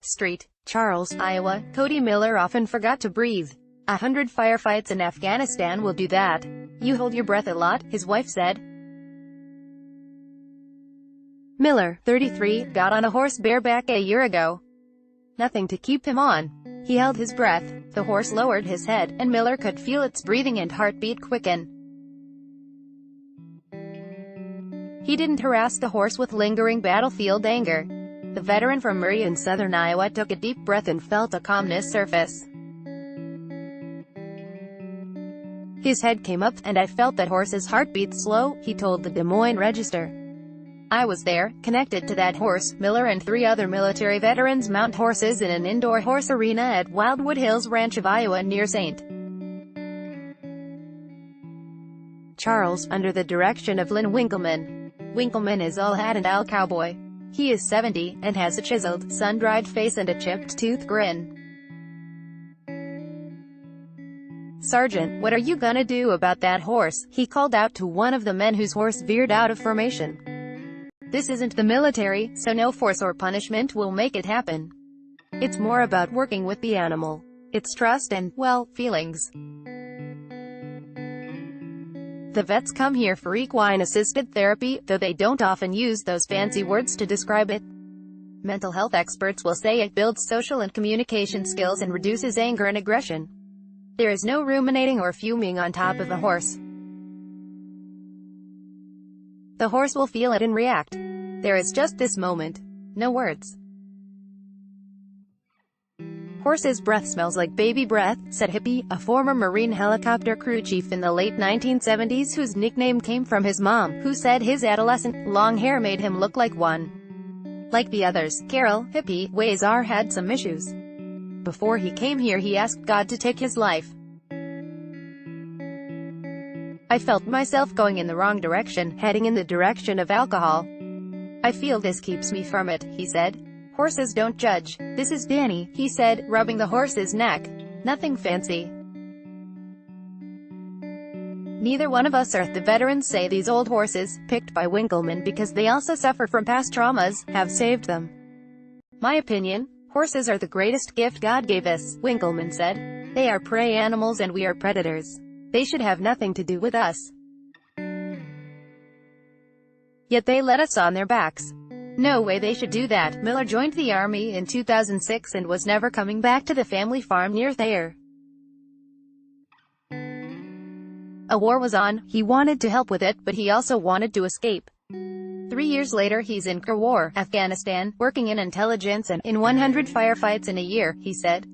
Street, Charles, Iowa. Cody Miller often forgot to breathe. 100 firefights in Afghanistan will do that. You hold your breath a lot, his wife said. Miller, 33, got on a horse bareback a year ago. Nothing to keep him on. He held his breath. The horse lowered his head, and Miller could feel its breathing and heartbeat quicken. He didn't harass the horse with lingering battlefield anger. The veteran from Murray in southern Iowa took a deep breath and felt a calmness surface. His head came up, and I felt that horse's heartbeat slow, he told the Des Moines Register. I was there, connected to that horse. Miller and 3 other military veterans mount horses in an indoor horse arena at Wildwood Hills Ranch of Iowa near St. Charles, under the direction of Lynn Winkleman. Winkleman is all-hat-and-all cowboy. He is 70, and has a chiseled, sun-dried face and a chipped-tooth grin. "Sergeant, what are you gonna do about that horse?" he called out to one of the men whose horse veered out of formation. "This isn't the military, so no force or punishment will make it happen. It's more about working with the animal. It's trust and, well, feelings. The vets come here for equine-assisted therapy, though they don't often use those fancy words to describe it. Mental health experts will say it builds social and communication skills and reduces anger and aggression. There is no ruminating or fuming on top of a horse. The horse will feel it and react. There is just this moment. No words. Horse's breath smells like baby breath, said Hippie, a former Marine helicopter crew chief in the late 1970s whose nickname came from his mom, who said his adolescent, long hair made him look like one. Like the others, Carol, Hippie, Wazar had some issues. Before he came here he asked God to take his life. I felt myself going in the wrong direction, heading in the direction of alcohol. I feel this keeps me from it, he said. Horses don't judge. This is Danny, he said, rubbing the horse's neck. Nothing fancy. Neither one of us are. The veterans say these old horses, picked by Winkleman because they also suffer from past traumas, have saved them. My opinion? Horses are the greatest gift God gave us, Winkleman said. They are prey animals and we are predators. They should have nothing to do with us. Yet they let us on their backs. No way they should do that. Miller joined the Army in 2006 and was never coming back to the family farm near Thayer. A war was on, he wanted to help with it, but he also wanted to escape. 3 years later he's in war, Afghanistan, working in intelligence and in 100 firefights in a year, he said.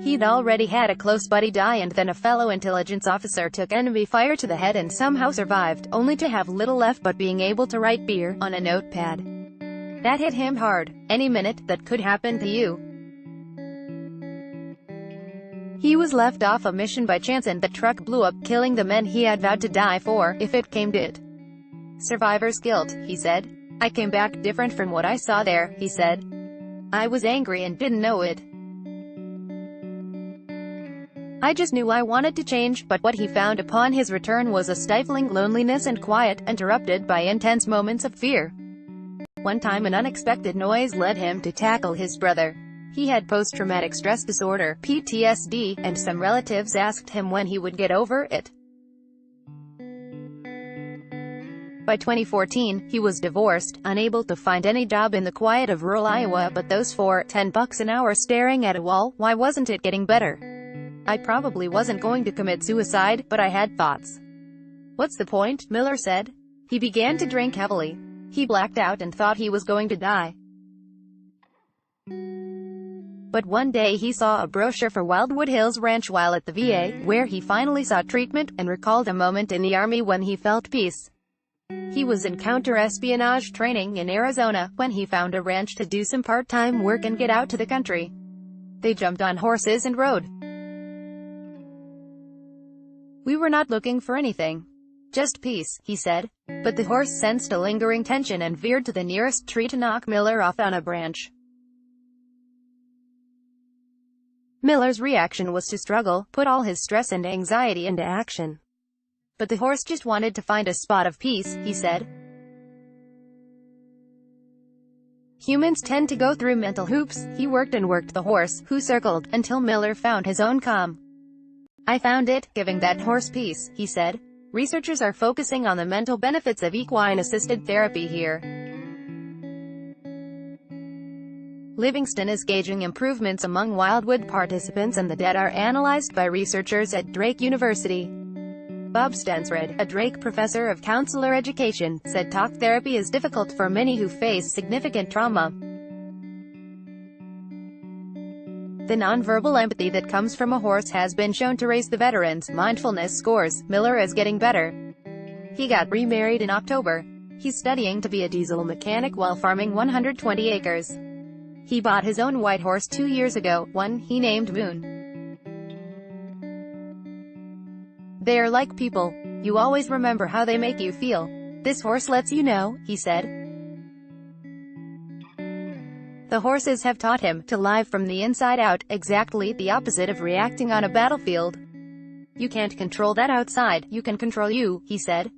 He'd already had a close buddy die and then a fellow intelligence officer took enemy fire to the head and somehow survived, only to have little left but being able to write beer on a notepad. That hit him hard. Any minute, that could happen to you. He was left off a mission by chance and the truck blew up, killing the men he had vowed to die for, if it came to it. Survivor's guilt, he said. I came back different from what I saw there, he said. I was angry and didn't know it. I just knew I wanted to change, but what he found upon his return was a stifling loneliness and quiet, interrupted by intense moments of fear. One time an unexpected noise led him to tackle his brother. He had post-traumatic stress disorder, PTSD, and some relatives asked him when he would get over it. By 2014, he was divorced, unable to find any job in the quiet of rural Iowa, but those for $10 an hour staring at a wall, why wasn't it getting better? I probably wasn't going to commit suicide, but I had thoughts. What's the point? Miller said. He began to drink heavily. He blacked out and thought he was going to die. But one day he saw a brochure for Wildwood Hills Ranch while at the VA, where he finally sought treatment, and recalled a moment in the Army when he felt peace. He was in counter-espionage training in Arizona, when he found a ranch to do some part-time work and get out to the country. They jumped on horses and rode. We were not looking for anything. Just peace, he said. But the horse sensed a lingering tension and veered to the nearest tree to knock Miller off on a branch. Miller's reaction was to struggle, put all his stress and anxiety into action. But the horse just wanted to find a spot of peace, he said. Humans tend to go through mental hoops. He worked and worked the horse, who circled, until Miller found his own calm. I found it, giving that horse peace, he said. Researchers are focusing on the mental benefits of equine-assisted therapy here. Livingston is gauging improvements among wildwood participants, and the data are analyzed by researchers at Drake University. Bob Stensrud, a Drake professor of counselor education, said talk therapy is difficult for many who face significant trauma. The nonverbal empathy that comes from a horse has been shown to raise the veteran's mindfulness scores. Miller is getting better. He got remarried in October. He's studying to be a diesel mechanic while farming 120 acres. He bought his own white horse 2 years ago, one he named Moon. They are like people. You always remember how they make you feel. This horse lets you know, he said. The horses have taught him to live from the inside out, exactly the opposite of reacting on a battlefield. You can't control that outside, you can control you, he said.